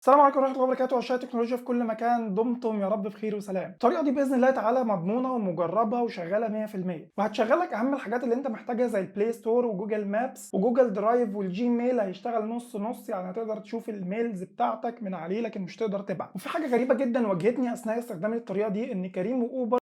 السلام عليكم ورحمة الله وبركاته، عشاق التكنولوجيا في كل مكان، دمتم يا رب بخير وسلام. الطريقة دي بإذن الله تعالى مضمونة ومجربة وشغالة 100%، وهتشغلك أهم الحاجات اللي أنت محتاجها زي البلاي ستور وجوجل مابس وجوجل درايف والجيميل. هيشتغل نص نص، يعني هتقدر تشوف الميلز بتاعتك من عليه لكن مش تقدر تبعت. وفي حاجة غريبة جدا واجهتني أثناء استخدام الطريقة دي، إن كريم وأوبر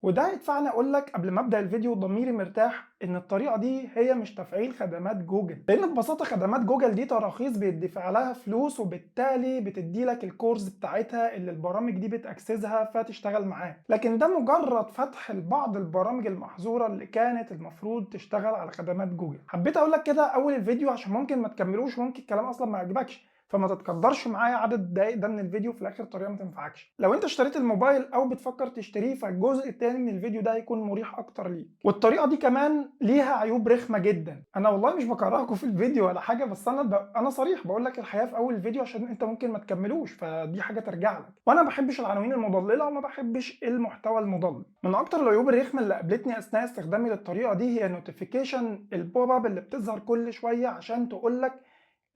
وده هيدفعني اقول لك قبل ما ابدا الفيديو ضميري مرتاح ان الطريقه دي هي مش تفعيل خدمات جوجل، لان ببساطه خدمات جوجل دي تراخيص بيدفع لها فلوس، وبالتالي بتدي لك الكورس بتاعتها اللي البرامج دي بتاكسسها فتشتغل معاه. لكن ده مجرد فتح لبعض البرامج المحظوره اللي كانت المفروض تشتغل على خدمات جوجل. حبيت اقول لك كده اول الفيديو عشان ممكن ما تكملوش وممكن الكلام اصلا ما يعجبكش، فما تتقدرش معايا عدد الدقايق ده من الفيديو في الاخر طريقه ما تنفعكش. لو انت اشتريت الموبايل او بتفكر تشتريه فالجزء التاني من الفيديو ده هيكون مريح اكتر ليك. والطريقه دي كمان ليها عيوب رخمه جدا. انا والله مش بكرهكم في الفيديو ولا حاجه، بس انا صريح بقول لك الحياه في اول الفيديو عشان انت ممكن ما تكملوش، فدي حاجه ترجع لك. وانا ما بحبش العناوين المضلله وما بحبش المحتوى المضلل. من اكتر العيوب الرخمه اللي قابلتني اثناء استخدامي للطريقه دي هي نوتيفيكيشن البوب اب اللي بتظهر كل شويه عشان تقول لك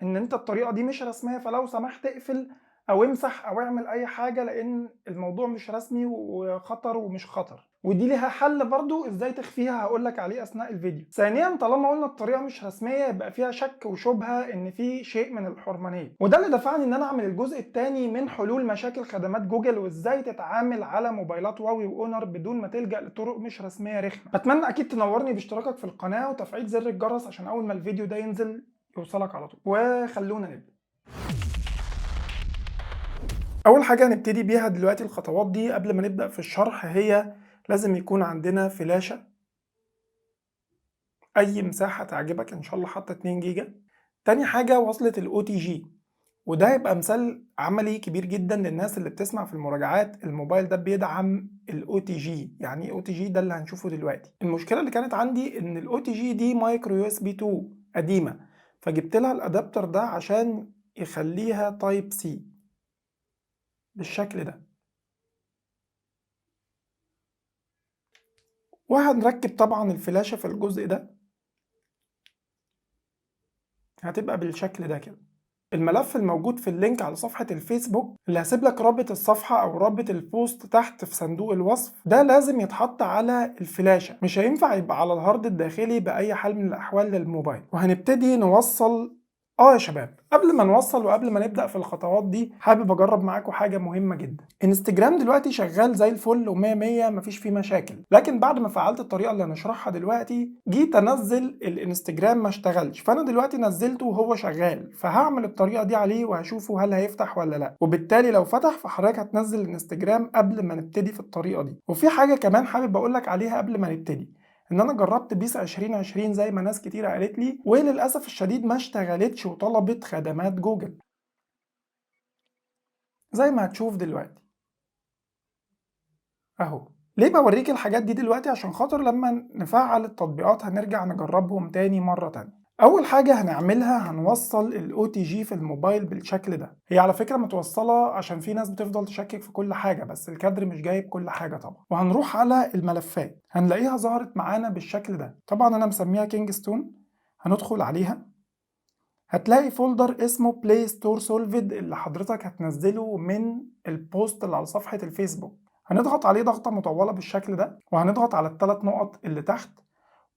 ان انت الطريقه دي مش رسميه، فلو سمحت اقفل او امسح او اعمل اي حاجه، لان الموضوع مش رسمي وخطر ومش خطر. ودي ليها حل برضو ازاي تخفيها، هقولك عليه اثناء الفيديو. ثانيا، طالما قلنا الطريقه مش رسميه يبقى فيها شك وشبهه ان في شيء من الحرمانيه، وده اللي دفعني ان انا اعمل الجزء الثاني من حلول مشاكل خدمات جوجل وازاي تتعامل على موبايلات هواوي واونر بدون ما تلجا لطرق مش رسميه رخمه. اتمنى اكيد تنورني باشتراكك في القناه وتفعيل زر الجرس عشان اول ما الفيديو ده ينزل يوصلك على طول. وخلونا نبدأ. أول حاجة هنبتدي بيها دلوقتي الخطوات دي قبل ما نبدأ في الشرح، هي لازم يكون عندنا فلاشة أي مساحة تعجبك، إن شاء الله حتى 2 جيجا. تاني حاجة وصلة ال OTG، وده هيبقى مثال عملي كبير جدا للناس اللي بتسمع في المراجعات. الموبايل ده بيدعم ال OTG. يعني ايه OTG؟ ده اللي هنشوفه دلوقتي. المشكلة اللي كانت عندي إن ال OTG دي مايكرو يو اس بي 2 قديمة، فجبت لها الأدابتر ده عشان يخليها تايب سي بالشكل ده. وهنركب طبعا الفلاشة في الجزء ده، هتبقى بالشكل ده كده. الملف الموجود في اللينك على صفحة الفيسبوك اللي هسيب لك رابط الصفحة أو رابط البوست تحت في صندوق الوصف، ده لازم يتحط على الفلاشة، مش هينفع يبقى على الهارد الداخلي بأي حال من الأحوال للموبايل. وهنبتدي نوصل يا شباب، قبل ما نوصل وقبل ما نبدأ في الخطوات دي حابب أجرب معاكم حاجة مهمة جدا. انستجرام دلوقتي شغال زي الفل ومية مية، مفيش فيه مشاكل، لكن بعد ما فعلت الطريقة اللي هنشرحها دلوقتي جيت أنزل الانستجرام ما اشتغلش. فأنا دلوقتي نزلته وهو شغال، فهعمل الطريقة دي عليه وهشوفه هل هيفتح ولا لا. وبالتالي لو فتح فحضرتك هتنزل الانستجرام قبل ما نبتدي في الطريقة دي. وفي حاجة كمان حابب أقولك عليها قبل ما نبتدي، ان انا جربت بيس 2020 زي ما ناس كتير قالت لي، وللاسف الشديد ما اشتغلتش وطلبت خدمات جوجل زي ما هتشوف دلوقتي اهو. ليه بوريك الحاجات دي دلوقتي؟ عشان خاطر لما نفعل التطبيقات هنرجع نجربهم تاني مرة تانية. اول حاجة هنعملها هنوصل ال OTG في الموبايل بالشكل ده. هي على فكرة متوصلة عشان في ناس بتفضل تشكك في كل حاجة، بس الكادر مش جايب كل حاجة طبعا. وهنروح على الملفات هنلاقيها ظهرت معانا بالشكل ده. طبعا انا مسميها كينجستون. هندخل عليها هتلاقي فولدر اسمه بلاي ستور سولفد اللي حضرتك هتنزله من البوست اللي على صفحة الفيسبوك. هنضغط عليه ضغطة مطولة بالشكل ده، وهنضغط على ال3 نقط اللي تحت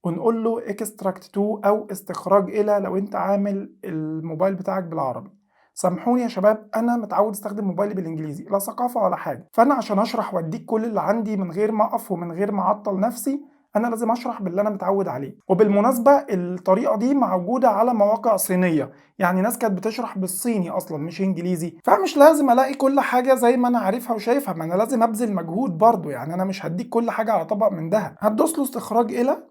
ونقول له اكستراكت تو او استخراج الى لو انت عامل الموبايل بتاعك بالعربي. سامحوني يا شباب، انا متعود استخدم موبايلي بالانجليزي، لا ثقافة ولا حاجة، فانا عشان اشرح واديك كل اللي عندي من غير ما اقف ومن غير ما اعطل نفسي انا لازم اشرح باللي انا متعود عليه. وبالمناسبة الطريقة دي موجودة على مواقع صينية، يعني ناس كانت بتشرح بالصيني اصلا مش انجليزي، فمش لازم الاقي كل حاجة زي ما انا عارفها وشايفها، ما انا لازم ابذل مجهود برضو. يعني انا مش هديك كل حاجة على طبق من دهب. هتدوس له استخراج الى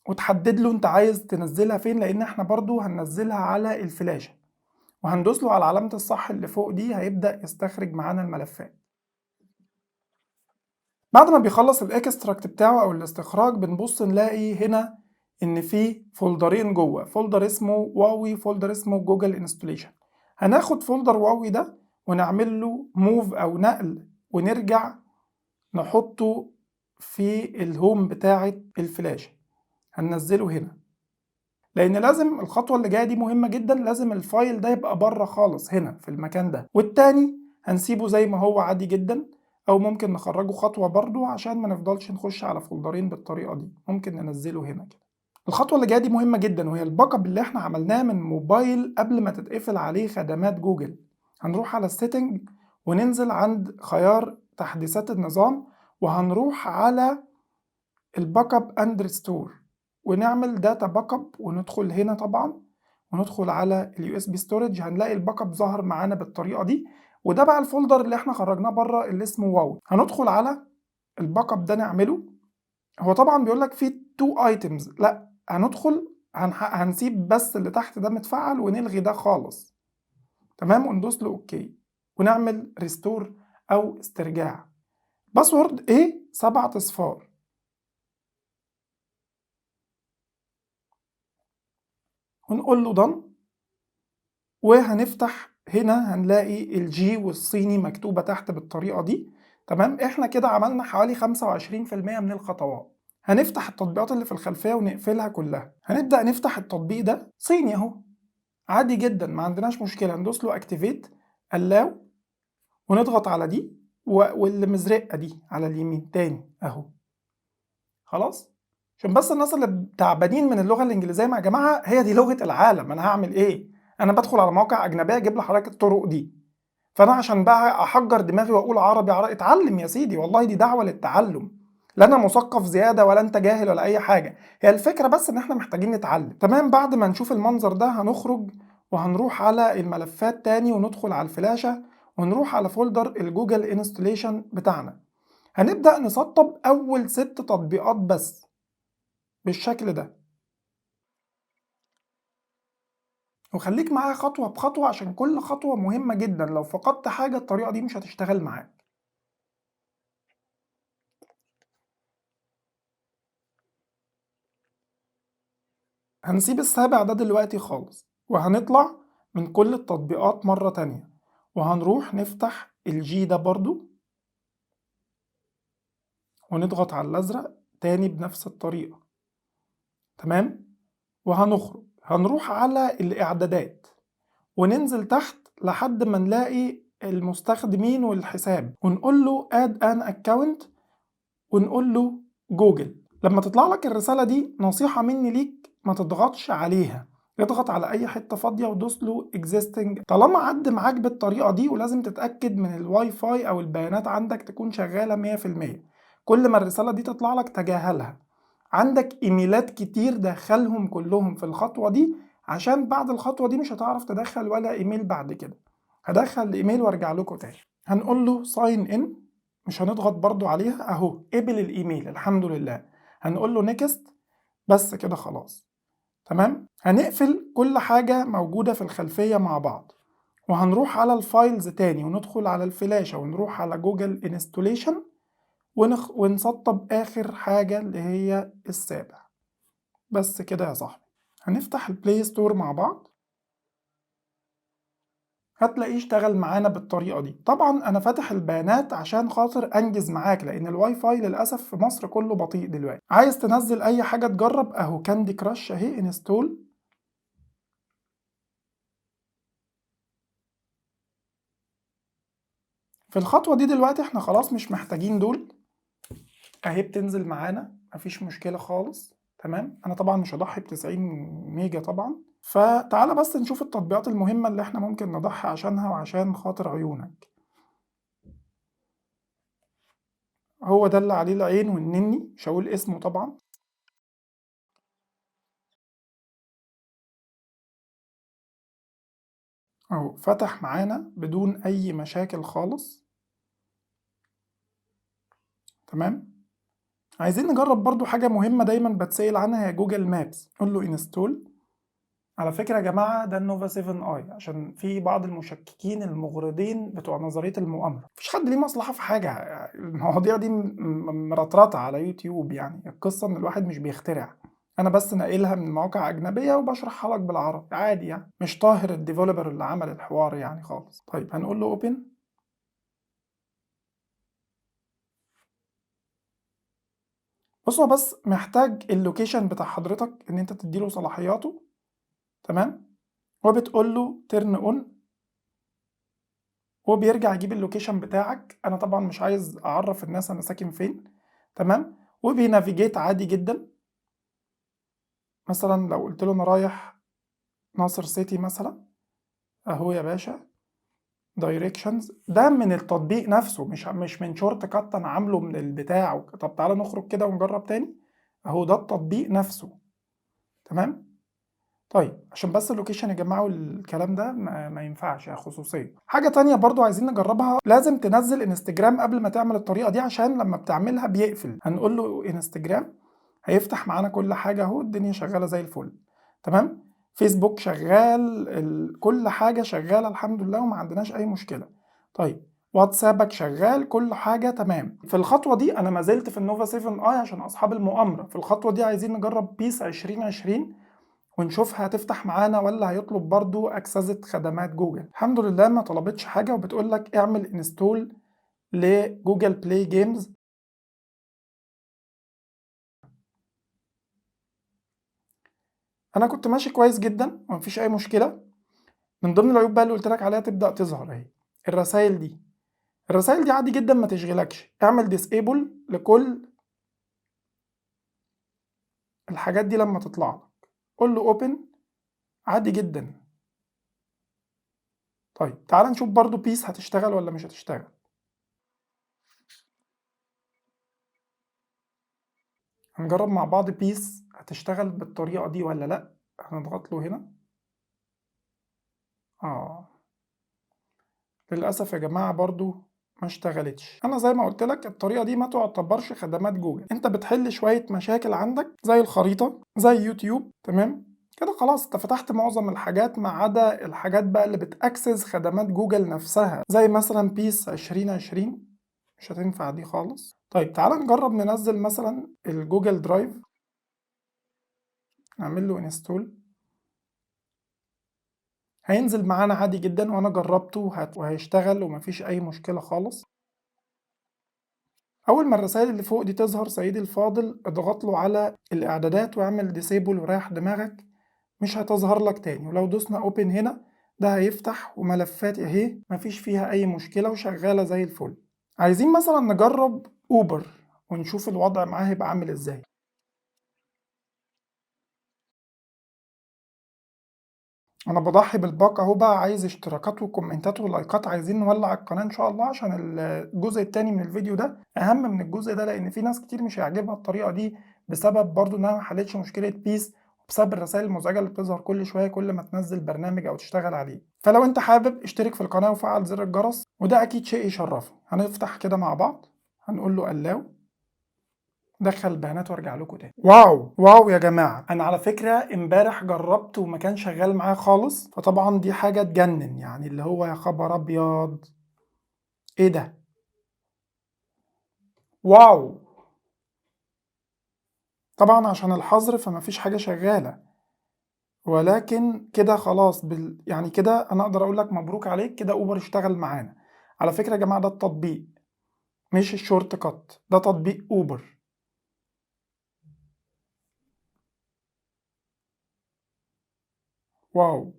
وتحدد له انت عايز تنزلها فين، لان احنا برضو هننزلها على الفلاشة. وهندوس له على علامة الصح اللي فوق دي، هيبدأ يستخرج معانا الملفات. بعد ما بيخلص الاكستراكت بتاعه او الاستخراج بنبص نلاقي هنا ان في فولدرين جوه، فولدر اسمه واوي، فولدر اسمه جوجل انستوليشن. هناخد فولدر واوي ده ونعمل له موف او نقل ونرجع نحطه في الهوم بتاعة الفلاشة. هننزله هنا لان لازم الخطوة اللي جاية دي مهمة جدا، لازم الفايل ده يبقى بره خالص هنا في المكان ده، والتاني هنسيبه زي ما هو عادي جدا، او ممكن نخرجه خطوة برضو عشان ما نفضلش نخش على فولدرين بالطريقة دي. ممكن ننزله هنا كده. الخطوة اللي جاية دي مهمة جدا، وهي الباك اب اللي احنا عملناه من موبايل قبل ما تتقفل عليه خدمات جوجل. هنروح على السيتنج وننزل عند خيار تحديثات النظام، وهنروح على الباك اب اند ريستور ونعمل داتا باك اب، وندخل هنا طبعا وندخل على اليو اس بي ستورج. هنلاقي الباك اب ظهر معانا بالطريقه دي، وده بقى الفولدر اللي احنا خرجناه بره اللي اسمه واو. هندخل على الباك اب ده نعمله. هو طبعا بيقول لك فيه تو ايتمز، لا هندخل هنسيب بس اللي تحت ده متفعل ونلغي ده خالص، تمام، وندوس له اوكي ونعمل ريستور او استرجاع. باسورد ايه 7 اصفار. ونقول له done، وهنفتح هنا هنلاقي الجي والصيني مكتوبة تحت بالطريقة دي. تمام، احنا كده عملنا حوالي 25% من الخطوات. هنفتح التطبيقات اللي في الخلفية ونقفلها كلها. هنبدأ نفتح التطبيق ده صيني اهو عادي جدا، ما عندناش مشكلة. ندوس له اكتيفيت allow ونضغط على دي واللي مزرقة دي على اليمين تاني اهو. خلاص، عشان بس الناس اللي تعبانين من اللغة الإنجليزية، يا جماعة هي دي لغة العالم، أنا هعمل إيه؟ أنا بدخل على مواقع أجنبية أجيب لحضرتك الطرق دي، فأنا عشان بقى أحجر دماغي وأقول عربي عربي؟ اتعلم يا سيدي، والله دي دعوة للتعلم. لا أنا مثقف زيادة ولا أنت جاهل ولا أي حاجة، هي الفكرة بس إن إحنا محتاجين نتعلم. تمام، بعد ما نشوف المنظر ده هنخرج وهنروح على الملفات تاني وندخل على الفلاشة ونروح على فولدر الجوجل انستليشن بتاعنا. هنبدأ نسطب أول 6 تطبيقات بس بالشكل ده، وخليك معايا خطوة بخطوة عشان كل خطوة مهمة جدا. لو فقدت حاجة الطريقة دي مش هتشتغل معاك. هنسيب السابع ده دلوقتي خالص، وهنطلع من كل التطبيقات مرة تانية، وهنروح نفتح الجي ده برضو ونضغط على الأزرق تاني بنفس الطريقة. تمام، وهنخرج هنروح على الإعدادات وننزل تحت لحد ما نلاقي المستخدمين والحساب ونقول له add an account ونقول له جوجل. لما تطلع لك الرسالة دي نصيحة مني ليك ما تضغطش عليها، اضغط على اي حتة فاضية ودوس له existing طالما عد معاك بالطريقة دي. ولازم تتأكد من الواي فاي او البيانات عندك تكون شغالة 100%. كل ما الرسالة دي تطلع لك تجاهلها. عندك ايميلات كتير دخلهم كلهم في الخطوة دي، عشان بعد الخطوة دي مش هتعرف تدخل ولا ايميل بعد كده. هدخل الايميل وارجع لكم تاني. هنقول له sign in، مش هنضغط برضو عليها اهو، قبل الايميل الحمد لله. هنقول له نيكست، بس كده خلاص. تمام، هنقفل كل حاجة موجودة في الخلفية مع بعض، وهنروح على الفايلز تاني وندخل على الفلاشة ونروح على جوجل انستوليشن ونسطب اخر حاجة اللي هي السابع. بس كده يا صاحبي. هنفتح البلاي ستور مع بعض، هتلاقيه اشتغل معانا بالطريقة دي. طبعا انا فاتح البيانات عشان خاطر انجز معاك، لان الواي فاي للاسف في مصر كله بطيء دلوقتي. عايز تنزل اي حاجة تجرب اهو، كاندي كراش اهي انستول. في الخطوة دي دلوقتي احنا خلاص مش محتاجين دول، اهي بتنزل معانا مفيش مشكلة خالص. تمام، انا طبعا مش هضحي ب90 ميجا طبعا، فتعالى بس نشوف التطبيقات المهمة اللي احنا ممكن نضحي عشانها وعشان خاطر عيونك. هو ده اللي عليه العين والنني، مش هقول اسمه طبعا. اهو فتح معانا بدون اي مشاكل خالص. تمام، عايزين نجرب برضو حاجة مهمة دايما بتسأل عنها، هي جوجل مابس. قول له انستول. على فكرة يا جماعة ده النوفا 7 اي، عشان في بعض المشككين المغرضين بتوع نظرية المؤامرة. مفيش حد ليه مصلحة في حاجة، المواضيع دي مرطرطة على يوتيوب، يعني القصة إن الواحد مش بيخترع، أنا بس ناقلها من مواقع أجنبية وبشرحها لك بالعربي عادي، يعني مش طاهر الديفلوبر اللي عمل الحوار يعني خالص. طيب هنقول له اوبن. بص هو بس محتاج اللوكيشن بتاع حضرتك إن أنت تديله صلاحياته، تمام، وبتقول له تيرن اون، هو بيرجع يجيب اللوكيشن بتاعك. انا طبعا مش عايز اعرف الناس انا ساكن فين، تمام، وبينافيجيت عادي جدا. مثلا لو قلت له انا رايح ناصر سيتي مثلا، اهو يا باشا دايركشنز، ده من التطبيق نفسه، مش من شورت كات انا عامله من البتاع. طب تعالى نخرج كده ونجرب تاني، اهو ده التطبيق نفسه، تمام. طيب عشان بس اللوكيشن يا جماعه والكلام ده ما ينفعش، يا خصوصيه. حاجه تانية برضو عايزين نجربها، لازم تنزل انستجرام قبل ما تعمل الطريقه دي، عشان لما بتعملها بيقفل. هنقول له انستجرام، هيفتح معانا كل حاجه اهو، الدنيا شغاله زي الفل، تمام. فيسبوك شغال، كل حاجه شغاله الحمد لله وما عندناش اي مشكله. طيب واتسابك شغال، كل حاجه تمام. في الخطوه دي انا ما زلت في النوفا 7 اي عشان اصحاب المؤامره. في الخطوه دي عايزين نجرب بيس 2020 ونشوف هتفتح معانا ولا هيطلب برضو أجهزة خدمات جوجل. الحمد لله ما طلبتش حاجة، وبتقول لك اعمل انستول لجوجل بلاي جيمز. أنا كنت ماشي كويس جدا ومفيش أي مشكلة. من ضمن العيوب بقى اللي قلت لك عليها تبدأ تظهر أهي الرسائل دي. الرسائل دي عادي جدا ما تشغلكش، اعمل ديسيبل لكل الحاجات دي لما تطلع لك، قول له اوبن عادي جدا. طيب تعال نشوف برضو بيس هتشتغل ولا مش هتشتغل. هنجرب مع بعض بيس هتشتغل بالطريقة دي ولا لأ. هنضغط له هنا. للأسف يا جماعة برضو ما اشتغلتش. أنا زي ما قلت لك الطريقة دي ما تعتبرش خدمات جوجل، أنت بتحل شوية مشاكل عندك زي الخريطة زي يوتيوب، تمام كده خلاص أنت فتحت معظم الحاجات ما عدا الحاجات بقى اللي بتأكسس خدمات جوجل نفسها، زي مثلا بيس 2020 مش هتنفع دي خالص. طيب تعال نجرب ننزل مثلا الجوجل درايف، نعمل له انستول، هينزل معانا عادي جدا وانا جربته وهيشتغل ومفيش اي مشكلة خالص. اول ما الرسائل اللي فوق دي تظهر سيدي الفاضل اضغط له على الاعدادات واعمل ديسيبل وريح دماغك، مش هتظهر لك تاني. ولو دوسنا اوبن هنا ده هيفتح وملفات اهي مفيش فيها اي مشكلة وشغالة زي الفل. عايزين مثلا نجرب اوبر ونشوف الوضع معاه هيبقى عامل ازاي. انا بضحي بالباقة اهو بقى، عايز اشتراكات وكومنتات ولايكات، عايزين نولع القناة ان شاء الله عشان الجزء التاني من الفيديو ده اهم من الجزء ده، لان في ناس كتير مش هيعجبها الطريقة دي بسبب برضو انها ما حلتش مشكلة بيس، وبسبب الرسائل المزعجة اللي بتظهر كل شوية كل ما تنزل برنامج او تشتغل عليه. فلو انت حابب اشترك في القناة وفعل زر الجرس، وده اكيد شيء يشرفني. هنفتح كده مع بعض، هنقول له allow، دخل البيانات وارجع لكم تاني. واو واو يا جماعه، انا على فكره امبارح جربت وما كان شغال معايا خالص، فطبعا دي حاجه تجنن يعني، اللي هو يا خبر ابيض ايه ده. واو. طبعا عشان الحظر فما فيش حاجه شغاله، ولكن كده خلاص يعني كده انا اقدر اقول لك مبروك عليك، كده اوبر اشتغل معانا. على فكره يا جماعه ده التطبيق مش الشورت كات، ده تطبيق اوبر. واو.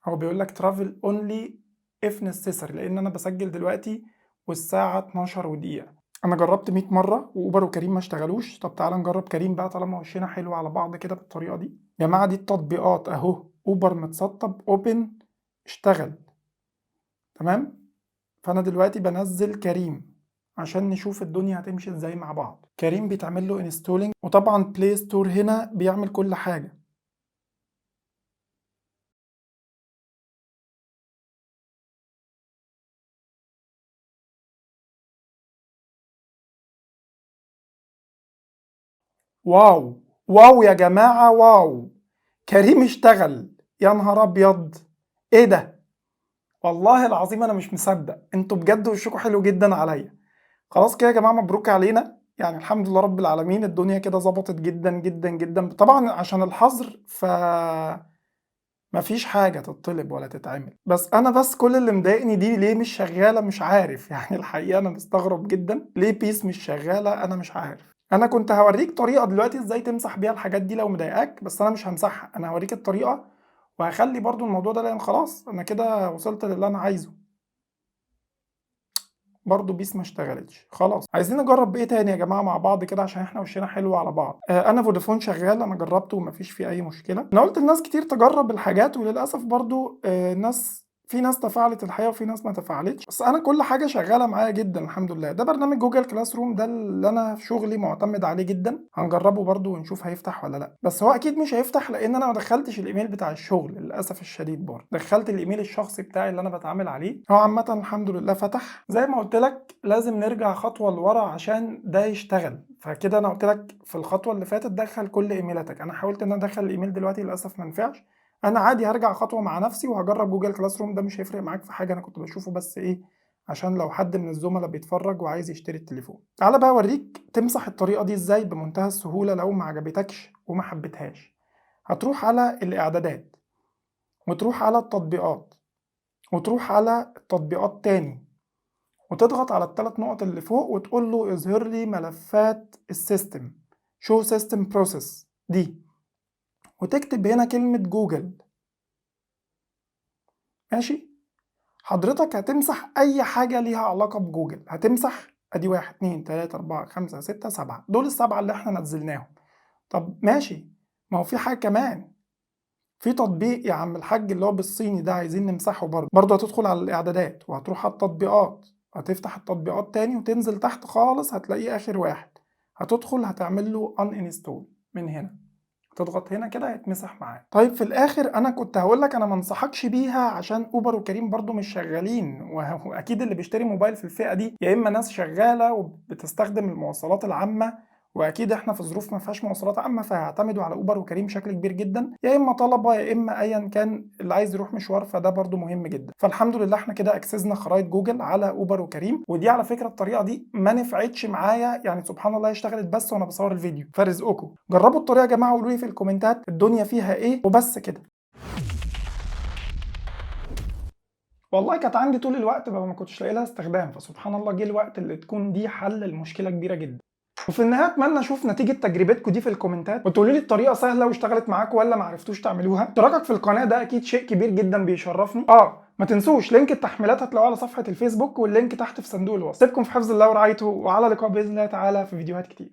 هو بيقول لك ترافل اونلي اف necessary، لان انا بسجل دلوقتي والساعه 12 ودقيقه. انا جربت 100 مره واوبر وكريم ما اشتغلوش. طب تعالى نجرب كريم بقى طالما وشنا حلو على بعض كده بالطريقه دي. يا جماعه دي التطبيقات اهو، اوبر متسطب اوبن اشتغل، تمام. فانا دلوقتي بنزل كريم عشان نشوف الدنيا هتمشي ازاي مع بعض. كريم بيتعمل له انستولينج، وطبعا بلاي ستور هنا بيعمل كل حاجه. واو واو يا جماعة واو، كريم اشتغل. يا نهار ابيض ايه ده. والله العظيم انا مش مصدق، انتوا بجد وشكوا حلو جدا عليا. خلاص كده يا جماعه، مبروك علينا، يعني الحمد لله رب العالمين، الدنيا كده ظبطت جدا جدا جدا. طبعا عشان الحظر مفيش حاجه تطلب ولا تتعمل، بس انا بس كل اللي مضايقني دي ليه مش شغاله مش عارف. يعني الحقيقه انا مستغرب جدا ليه بيس مش شغاله، انا مش عارف. انا كنت هوريك طريقه دلوقتي ازاي تمسح بيها الحاجات دي لو مضايقاك، بس انا مش همسحها، انا هوريك الطريقه وهخلي برضو الموضوع ده، لان خلاص انا كده وصلت للي انا عايزه. برضو بيس ما اشتغلتش. خلاص، عايزين نجرب بايه تاني يا جماعه مع بعض كده، عشان احنا وشنا حلو على بعض. انا فودافون شغال، انا جربته ومفيش فيه اي مشكله. انا قلت لناس كتير تجرب الحاجات، وللاسف برضو في ناس تفاعلت الحقيقه وفي ناس ما تفاعلتش، بس انا كل حاجه شغاله معايا جدا الحمد لله. ده برنامج جوجل كلاس روم، ده اللي انا في شغلي معتمد عليه جدا. هنجربه برضو ونشوف هيفتح ولا لا، بس هو اكيد مش هيفتح لان انا ما دخلتش الايميل بتاع الشغل للاسف الشديد. برضو دخلت الايميل الشخصي بتاعي اللي انا بتعامل عليه. هو عامه الحمد لله فتح. زي ما قلت لك لازم نرجع خطوه لورا عشان ده يشتغل. فكده انا قلت لك في الخطوه اللي فاتت دخل كل ايميلاتك، انا حاولت ان انا ادخل الايميل دلوقتي للاسف ما نفعش. انا عادي هرجع خطوه مع نفسي وهجرب جوجل كلاس روم، ده مش هيفرق معاك في حاجه، انا كنت بشوفه بس ايه عشان لو حد من الزملاء بيتفرج وعايز يشتري التليفون. تعالى بقى اوريك تمسح الطريقه دي ازاي بمنتهى السهوله لو ما عجبتكش وما حبيتهاش. هتروح على الاعدادات، وتروح على التطبيقات، وتروح على التطبيقات تاني، وتضغط على الثلاث نقط اللي فوق وتقول له اظهر لي ملفات السيستم، شو سيستم بروسيس دي، وتكتب هنا كلمه جوجل. ماشي، حضرتك هتمسح اي حاجة ليها علاقة بجوجل. هتمسح ادي 1 2 3 4 5 6 7، دول السبعة اللي احنا نزلناهم. طب ماشي، ما هو في حاجة كمان، في تطبيق يا عم الحاج اللي هو بالصيني ده عايزين نمسحه برضه. هتدخل على الاعدادات وهتروح على التطبيقات، هتفتح التطبيقات تاني وتنزل تحت خالص هتلاقيه اخر واحد. هتدخل هتعمل له uninstall من هنا، تضغط هنا كده هيتمسح معاك. طيب في الاخر انا كنت هقول لك انا ما انصحكش بيها عشان اوبر وكريم برضو مش شغالين، واكيد اللي بيشتري موبايل في الفئه دي يا اما ناس شغاله وبتستخدم المواصلات العامه، واكيد احنا في ظروف ما فيهاش مواصلات عامه فهيعتمدوا على اوبر وكريم بشكل كبير جدا، يا اما طلبه يا اما ايا كان اللي عايز يروح مشوار، فده برضو مهم جدا. فالحمد لله احنا كده اكسسنا خرائط جوجل على اوبر وكريم. ودي على فكره الطريقه دي ما نفعتش معايا، يعني سبحان الله اشتغلت بس وانا بصور الفيديو، فرزقكم. جربوا الطريقه يا جماعه وقولوا لي في الكومنتات الدنيا فيها ايه. وبس كده. والله كانت عندي طول الوقت بقى ما كنتش لاقي لها استخدام، فسبحان الله جه الوقت اللي تكون دي حل المشكله كبيره جدا. وفي النهايه اتمنى اشوف نتيجه تجربتكم دي في الكومنتات، وتقولوا لي الطريقه سهله واشتغلت معاكم ولا ما عرفتوش تعملوها. اشتراكك في القناه ده اكيد شيء كبير جدا بيشرفني. ما تنسوش لينك التحميلات هتلاقوه على صفحه الفيسبوك، واللينك تحت في صندوق الوصف. سيبكم في حفظ الله ورعايته، وعلى لقاء باذن الله تعالى في فيديوهات كتير.